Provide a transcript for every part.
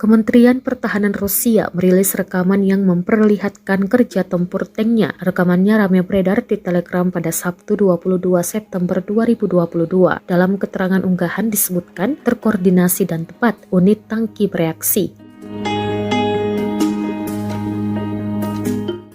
Kementerian Pertahanan Rusia merilis rekaman yang memperlihatkan kerja tempur tanknya. Rekamannya ramai beredar di Telegram pada Sabtu 22 September 2022. Dalam keterangan unggahan disebutkan terkoordinasi dan tepat, unit tangki bereaksi.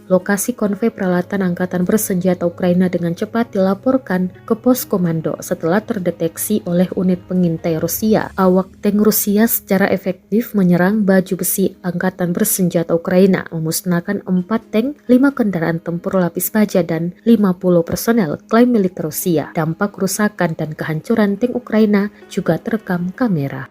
Lokasi konvoi peralatan angkatan bersenjata Ukraina dengan cepat dilaporkan ke pos komando setelah terdeteksi oleh unit pengintai Rusia. Awak tank Rusia secara efektif menyerang baju besi angkatan bersenjata Ukraina, memusnahkan 4 tank, 5 kendaraan tempur lapis baja, dan 50 personel, klaim militer Rusia. Dampak kerusakan dan kehancuran tank Ukraina juga terekam kamera.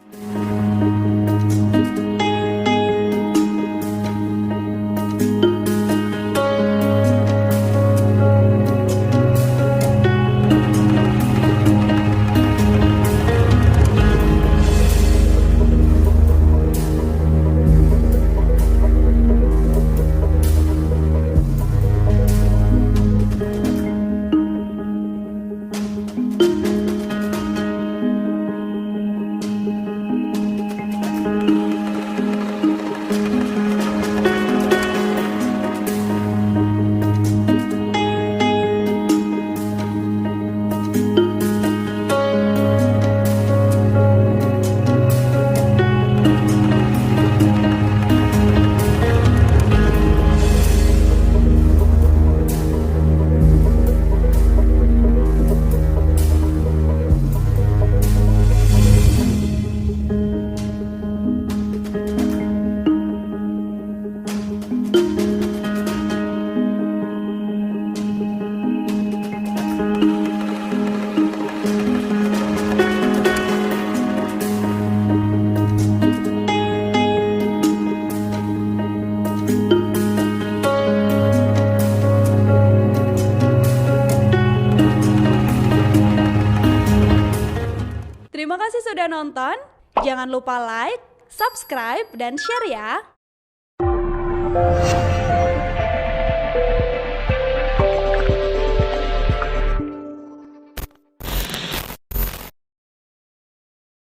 Terima kasih sudah nonton. Jangan lupa like, subscribe, dan share ya.